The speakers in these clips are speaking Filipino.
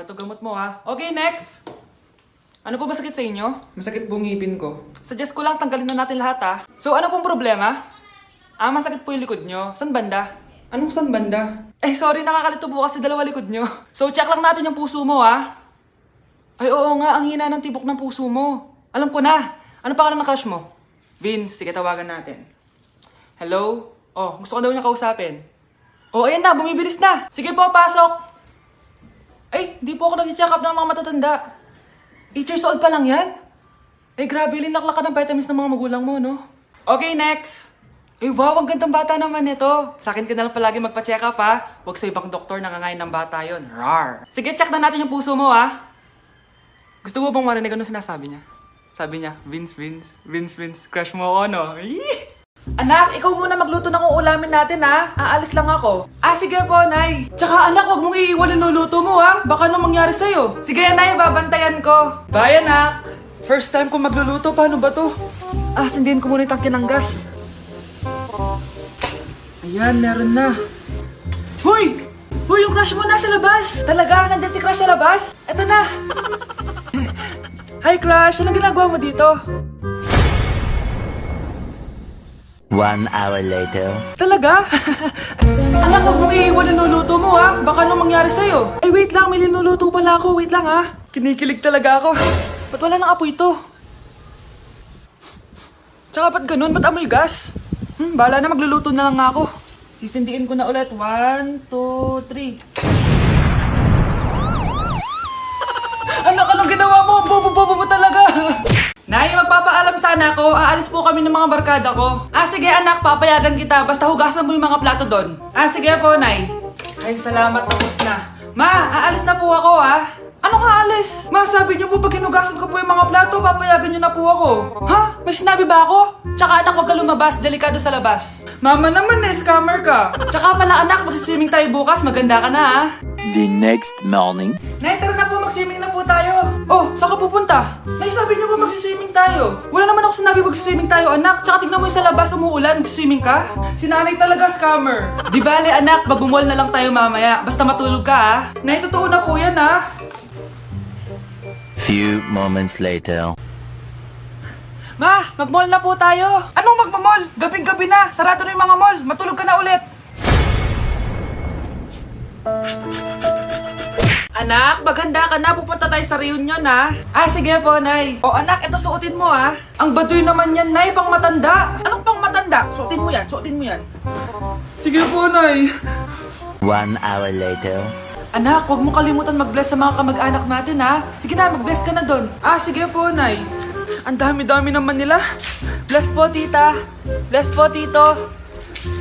Ito gamot mo ha. Okay, next! Ano po ba sakit sa inyo? Masakit po ngipin ko. Suggest ko lang tanggalin na natin lahat ha. So ano pong problema? Masakit po yung likod nyo. San banda? Anong san banda? Sorry, nakakalito po kasi dalawa likod nyo. So check lang natin yung puso mo ha. Ay oo nga, ang hina ng tibok ng puso mo. Alam ko na. Ano pangalan ng crush mo? Vince, sige tawagan natin. Hello? Oh, gusto ko daw niya kausapin. Oh, ayan na, bumibilis na. Sige po, pasok. Ay, di po ako nag-check up ng mga matatanda. 8 years old pa lang yan? Grabe, linaklak ka ng vitamins ng mga magulang mo, no? Okay, next! Wow, ang gandang bata naman nito. Sa akin ka na lang palagi magpa-check up, ha? Huwag sa ibang doktor nangangain ng bata yon. Rar! Sige, check na natin yung puso mo, ha? Gusto mo bang marinig ano sinasabi niya? Sabi niya, Vince, crush mo ako, no? Eee! Anak, ikaw muna magluto ng uulamin natin, ha? Aalis lang ako. Sige po, Nay. Tsaka anak, huwag mong iiwan yung luluto mo, ha? Baka anong mangyari sa'yo. Sige, Nay, babantayan ko. Bye, anak. First time ko magluluto, paano ba to? Sindihin ko muna yung tangke ng gas. Ayan, meron na. Hoy! Hoy, yung crush mo nasa labas! Talaga? Nandiyan si crush sa labas? Eto na! Hi, crush! Anong ginagawa mo dito? 1 hour later. Talaga? Anak, huwag mong iiwan yung luluto mo, ha? Baka anong mangyari sa'yo? Ay, wait lang. May linuluto pala ako. Wait lang, ha? Kinikilig talaga ako. Ba't wala nang apoy ito? Tsaka ba't ganun? Ba't amoy gas? Bahala na. Magluluto na lang ako. Sisindiin ko na ulit. 1, 2, 3. Anak, anong ginawa mo? Bobo-bobo mo talaga. Nay, magpapaalam sana ako. Aalis po kami ng mga barkada ko. Sige anak, papayagan kita. Basta hugasan mo yung mga plato doon. Sige po, Nay. Ay, salamat. Tapos na. Ma, aalis na po ako, ha? Anong aalis? Ma, sabi niyo po pag hinugasan ko po yung mga plato, papayagan niyo na po ako. Ha? May sinabi ba ako? Tsaka anak, huwag ka lumabas. Delikado sa labas. Mama naman, scammer ka. Tsaka pala anak, magsiswimming tayo bukas. Maganda ka na, ha? The next morning. Nay, tara na po, mag-swimming na po tayo. Oh, saan ka pupunta? Nay, sabi niyo ba mag-swimming tayo? Wala naman ako sinabi mag-swimming tayo, anak. Tsaka tignan mo yung sa labas, umuulan, mag-swimming ka? Si nanay talaga scammer. Di bale, anak, mag-mall na lang tayo mamaya. Basta matulog ka, ha? Nay, totoo na po yan, ha? Few moments later. Ma, mag-mall na po tayo. Anong mag-mall? Gabing-gabi na. Sarado na yung mga mall. Matulog ka na ulit. Anak, maghanda ka na. Pupunta tayo sa reunion, ha? Sige po, Nay. Anak, ito suotin mo, ha? Ang baduy naman yan, Nay. Pang matanda. Anong pang matanda? Suotin mo yan, suotin mo yan. Sige po, Nay. 1 hour later. Anak, huwag mo kalimutan mag-bless sa mga kamag-anak natin, ha? Sige na, mag-bless ka na doon. Sige po, Nay. Ang dami-dami naman nila. Bless po, tita. Bless po, tito.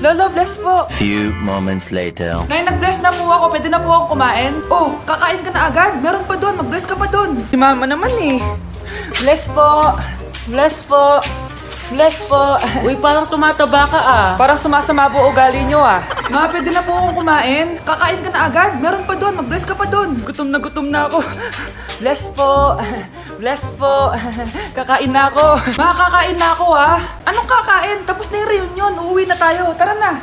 Lolo, bless po. Few moments later. Nay, nag-bless na po ako. Pwede na po akong kumain? Kakain ka na agad. Meron pa doon. Mag-bless ka pa doon. Si mama naman eh. Bless po. Bless po. Bless po. Uy, parang tumataba ka Parang sumasama po ugali nyo Ma, pwede na po akong kumain. Kakain ka na agad. Meron pa doon. Mag-bless ka pa doon. Gutom na ako. Bless po. Bless po. Kakain na ako. Ma, kakain na ako Anong kakain? Tapos na yung reunion. Uuwi na tayo. Tara na.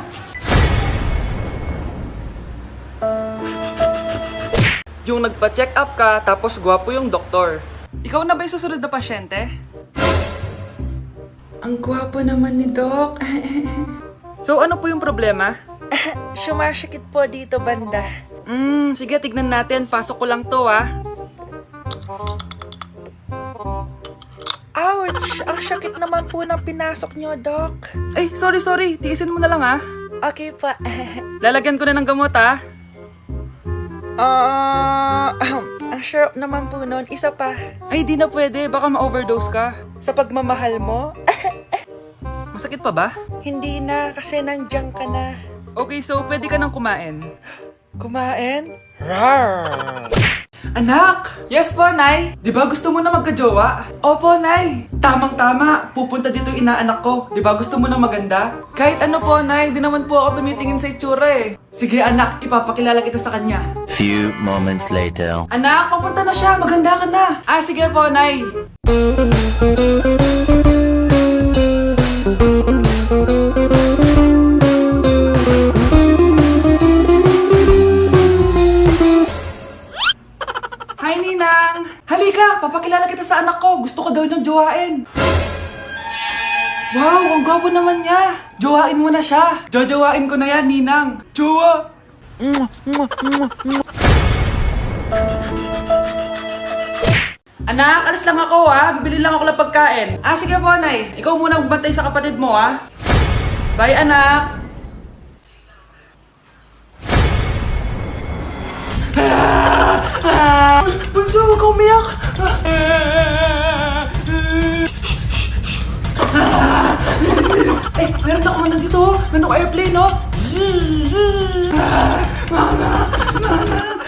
Yung nagpa-check up ka, tapos gwapo yung doktor. Ikaw na ba yung susunod na pasyente? Ang gwapo naman ni Doc. So, ano po yung problema? Sumasakit po dito banda. Sige, tignan natin. Pasok ko lang to, Ouch! Ang sakit naman po ng pinasok nyo, Doc. Ay, sorry. Tiisin mo na lang, Okay pa. Lalagyan ko na ng gamot, Ang sarap naman po nun. Isa pa. Ay, di na pwede. Baka ma-overdose ka. Sa pagmamahal mo? Masakit pa ba? Hindi na, kasi nandiyan ka na. Okay, so pwede ka nang kumain. Kumain? Rawr! Anak! Yes po, Nay! Di ba gusto mo na magka-jowa? Opo, Nay! Tamang-tama! Pupunta dito yung inaanak ko. Di ba gusto mo na maganda? Kahit ano po, Nay. Di naman po ako tumitingin sa itsura Sige, anak. Ipapakilala kita sa kanya. Few moments later. Anak, papunta na siya. Maganda ka na. Sige po, Nay. Hi, Ninang! Halika, papakilala kita sa anak ko. Gusto ko daw niyang jowain. Wow, ang gwapo naman niya. Jowain mo na siya. Jojowain ko na yan, Ninang. Jowa! Anak, alis lang ako bibili lang ako ng pagkain. Sige po, Nay. Ikaw muna magbantay sa kapatid mo Bye, anak. Bunso, huwag ka umiyak. Meron na kumandan dito. Meron ako airplane,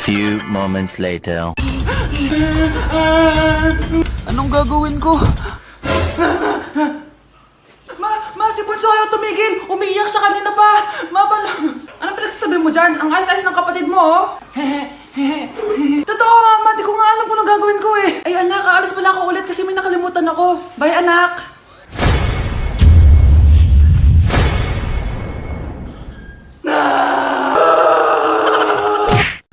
Few moments later. Anong gagawin ko? Si Bunso ayaw tumigil! Umiiyak siya kanina pa! Anong pinagsasabi mo dyan? Ang ayos-ayos ng kapatid mo, Totoo nga, di ko nga alam kung anong gagawin ko Ay anak, aalis pala ako ulit kasi may nakalimutan ako. Bye anak!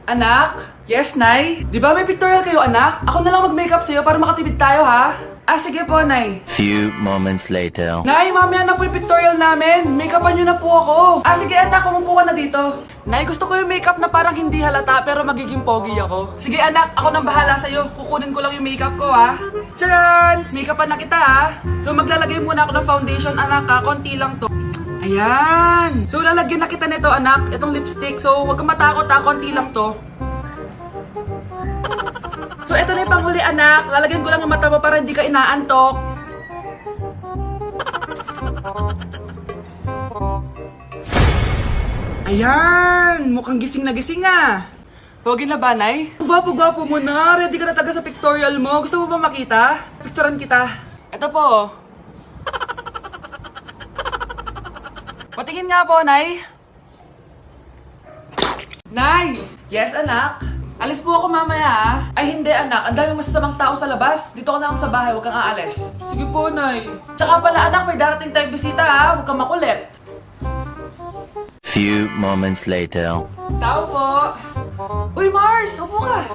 Anak? Yes, Nay? Di ba may pictorial kayo, anak? Ako na lang mag-makeup sa'yo para makatipid tayo, ha? Sige po, Nay. Few moments later. Nay, mamaya na po yung pictorial namin. Make-upan nyo na po ako. Sige, anak, umupo ka na dito. Nay, gusto ko yung makeup na parang hindi halata pero magiging pogi ako. Sige, anak, ako nang bahala sa'yo. Kukunin ko lang yung makeup ko, ha? Charan! Make-upan na kita, ha? So, maglalagay muna ako ng foundation, anak, ha? Konti lang to. Ayan! So, lalagyan na kita nito, anak. Itong lipstick. So, huwag kang matakot, ha? Konti lang to. So, ito na yung panghuli, anak. Lalagyan ko lang yung mata mo para hindi ka inaantok. Ayan! Mukhang gising na gising, Pogi na ba, Nay? Gwapo-gwapo mo na. Ready ka na taga sa pictorial mo. Gusto mo ba makita? Picturean kita. Ito po. Patingin nga po, Nay. Nay! Yes, anak? Alis po ako mamaya, Ay, hindi, anak. Ang daming masasamang tao sa labas. Dito ka na lang sa bahay. Huwag kang aalis. Sige po, Nay. Tsaka pala, anak, may darating tayong bisita, Huwag kang makulit. Few moments later. Tao po. Uy, Mars! Upo ka!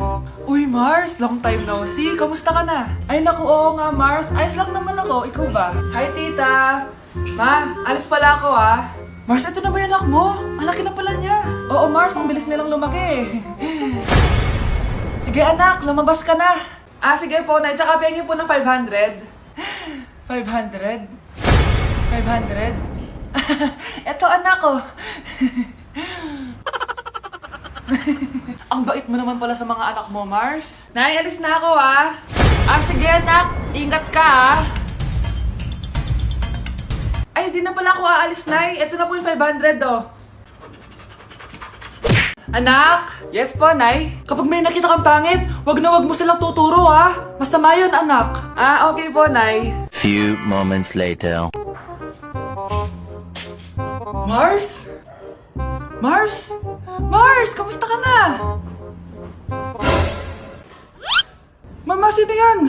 Uy, Mars! Long time no see. Kamusta ka na? Ay, naku, oo nga, Mars. Ayos lang naman ako. Ikaw ba? Hi, tita. Ma, alis pala ako, Mars, ito na ba yung anak mo? Ang laki na pala niya. Oo, Mars. Ang bilis nilang lumaki. Sige, anak. Lumabas ka na. Sige po, Nay. Tsaka pengin po ng 500. 500? 500? Eto, anak ko. Ang bait mo naman pala sa mga anak mo, Mars. Nay, alis na ako, sige, anak. Ingat ka, Ay, di na pala ako aalis, Nay. Ito na po yung 500, Anak? Yes po, Nay. Kapag may nakita kang pangit, wag mo silang tuturo, Masama yun, anak. Okay po, Nay. Few moments later. Mars? Mars? Mars, kamusta ka na? Mama, sino yan?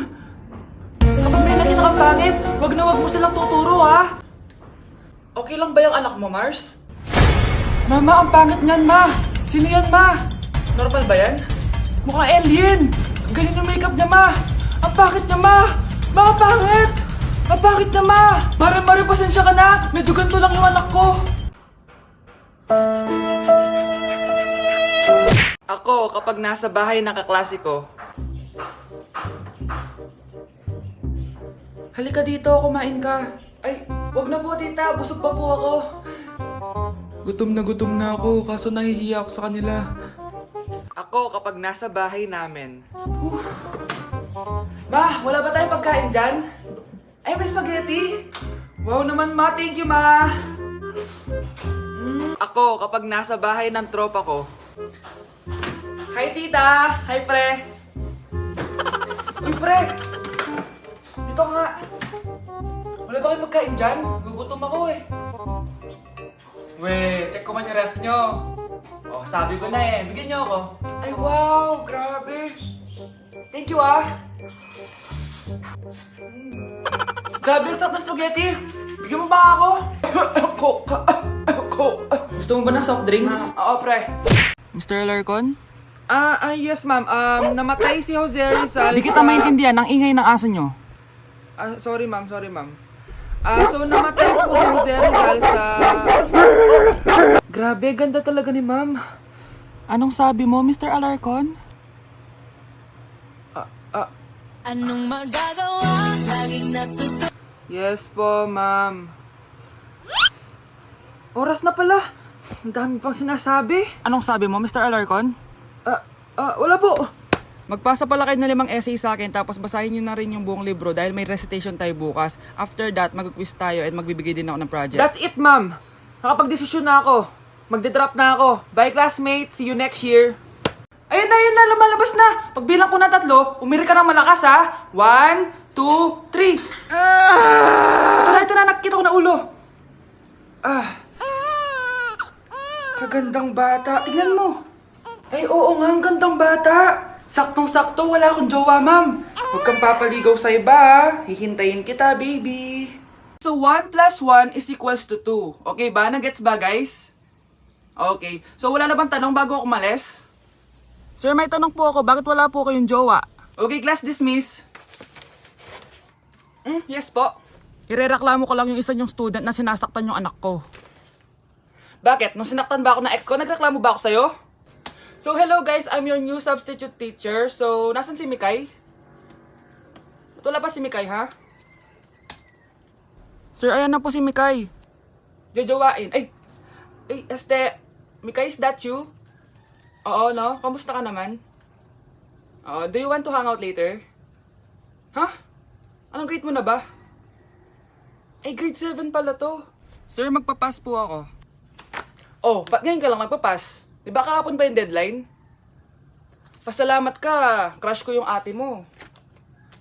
Kapag may nakita kang pangit, wag mo silang tuturo, Okay lang ba yung anak mo, Mars? Mama, ang pangit niyan, Ma. Sino yan, Ma? Normal ba yan? Mukhang alien. Ang galing yung makeup niya, Ma. Ang pangit niya, Ma. Ma, ang pangit. Ang pangit niya, Ma. Mare, pasensya ka na. Medyo ganito lang yung anak ko. Ako, kapag nasa bahay ng kaklase ko. Halika dito, kumain ka. Ay, wag na po, tita. Busog pa po ako. Gutom na ako, kaso nahihiya ako sa kanila. Ako, kapag nasa bahay namin. Ma, wala ba tayong pagkain dyan? Ay, may spaghetti? Wow naman, Ma. Thank you, Ma. Ako, kapag nasa bahay ng tropa ko. Hi, tita. Hi, pre. Uy, pre. Dito nga. Wala ba kayong pagkain dyan? Gugutom ako, Weh, check ko man yung ref nyo. Sabi ko na bigyan nyo ako. Ay, wow, grabe. Thank you, Grabe, ang sarap na spaghetti. Bigyan mo ba ako? Gusto mo ba ng soft drinks? Oo, pre. Mr. Larcon? Yes ma'am. Namatay si Jose Rizal. Di kita maintindihan ang ingay ng aso nyo. Sorry ma'am. So namatay po si Jose Rizal sa... Grabe, ganda talaga ni ma'am. Anong sabi mo, Mr. Alarcon? Anong magagawa? Laging natutuwa. Yes po, ma'am. Oras na pala. Ang dami pang sinasabi. Anong sabi mo, Mr. Alarcon? Wala po. Magpasa pala kayo ng 5 essay sa akin, tapos basahin nyo na rin yung buong libro dahil may recitation tayo bukas. After that, mag-quiz tayo at magbibigay din ako ng project. That's it, ma'am. Nakapag-desisyon na ako. Magde-drop na ako. Bye, classmates. See you next year. Ayun na, lumalabas na. Pagbilang ko na 3, umiri ka ng malakas, ha? 1, 2, 3. Ito na, nakikita ko na ulo. Kagandang bata. Tingnan mo. Ay, oo nga, ang gandang bata. Saktong-sakto, wala akong jowa, ma'am. Huwag kang papaligaw sa iba, ha? Hihintayin kita, baby. So, 1 plus 1 is equals to 2. Okay ba? Nagets ba, guys? Okay. So, wala na bang tanong bago ako umalis? Sir, may tanong po ako. Bakit wala po kayong jowa? Okay, class dismiss. Yes po. Irereklamo ko lang yung isa yung student na sinasaktan yung anak ko. Bakit? Nung sinaktan ba ako ng ex ko, nagreklamo ba ako sa'yo? So, hello guys, I'm your new substitute teacher. So, nasan si Mikay? Ba't wala pa si Mikay, ha? Sir, ayan na po si Mikay. Jojowain. Ay, Mikay, is that you? Oo, no? Kamusta ka naman? Do you want to hang out later? Ha? Anong grade mo na ba? Ay, grade 7 pala to. Sir, magpapass po ako. Oh, ba't ngayon ka lang magpapass? Di ba kahapon pa yung deadline? Pasalamat ka, crush ko yung ate mo.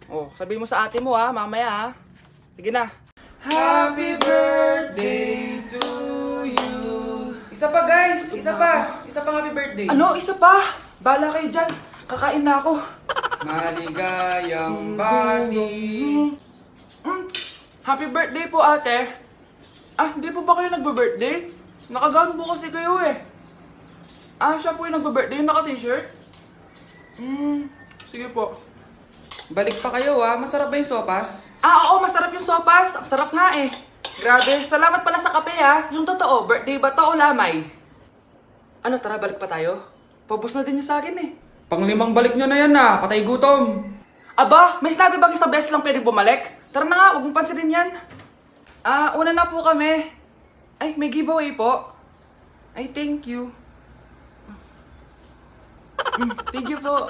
Oh, sabihin mo sa ate mo ha, mamaya ha. Sige na. Happy birthday to you. Isa pa guys, isa pa happy birthday. Ano, isa pa? Bala kayo dyan, kakain na ako. Maligayang bati. Happy birthday po ate. Hindi po ba kayo nagbe-birthday? Nakagown po kasi kayo eh. Siya po yung nagbe-birthday, yung naka-t-shirt? Sige po. Balik pa kayo masarap ba yung sopas? Oo, masarap yung sopas. Ang sarap nga eh. Grabe, salamat pala sa kape Yung totoo, birthday ba to o lamay? Ano, tara, balik pa tayo? Paubos na din niya sa akin eh. Pang-5 balik nyo na yan patay gutom. Aba, may sinabi bang isang beses lang pwede bumalik? Tara na nga, huwag mong pansinin yan. Una na po kami. Ay, may giveaway po. Ay, thank you. Thank you po.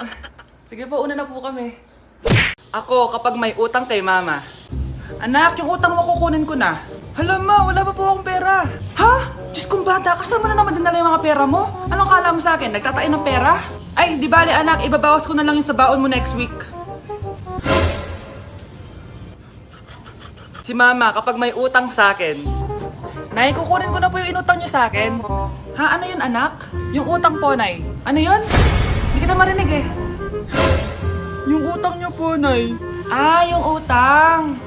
Sige po, una na po kami. Ako, kapag may utang kay mama. Anak, yung utang mo kukunin ko na. Hala ma, wala pa po akong pera. Ha? Diyos kong bata, kasama na naman dinala yung mga pera mo? Anong kala mo sa akin? Nagtatain ng pera? Ay, di bale anak, ibabawas ko na lang yung sa baon mo next week. Si mama, kapag may utang sa akin, Nay, kukunin ko na po yung inutang niyo sa akin. Ha, ano yun anak? Yung utang po, Nay. Ano yun? Hindi kita marinig eh. Yung utang niyo po, Nay. Yung utang.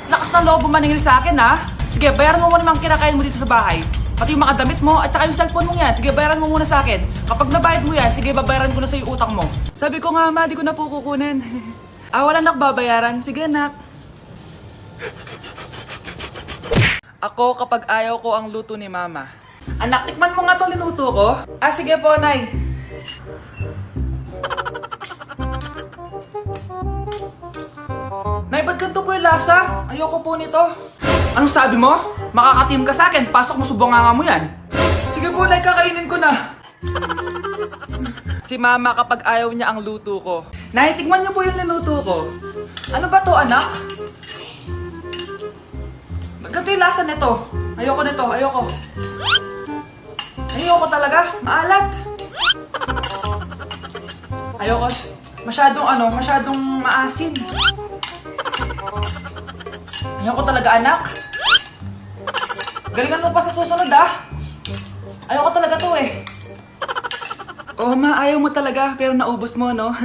Lakas ng loob mo maningil sa akin, ha? Sige, bayaran mo muna yung mga kinakain mo dito sa bahay. Pati yung mga damit mo at saka yung cellphone mo yan. Sige, bayaran mo muna sa akin. Kapag nabayad mo yan, sige, babayaran ko na sa yung utang mo. Sabi ko nga, ma, di ko na po kukunin. Wala na babayaran. Sige, anak. Ako kapag ayaw ko ang luto ni mama. Anak, tikman mo nga to linuto ko. Sige po, Nay. Nay, ba't ganito po yung lasa? Ayoko po nito. Anong sabi mo? Makakatim ka sa akin, pasok mo subonganga mo yan. Sige po, Nay, kakainin ko na. Si mama kapag ayaw niya ang luto ko. Nay, tikman niyo po yung niluto ko. Ano ba to, anak? Ganito yung lasa nito. Ayoko nito, ayoko. Ayoko talaga, maalat. Ayoko. Masyadong maasim. Ayoko talaga, anak. Galingan mo pa sa susunod, Ayoko talaga to eh. Oh, ma, ayaw mo talaga, pero naubos mo, no?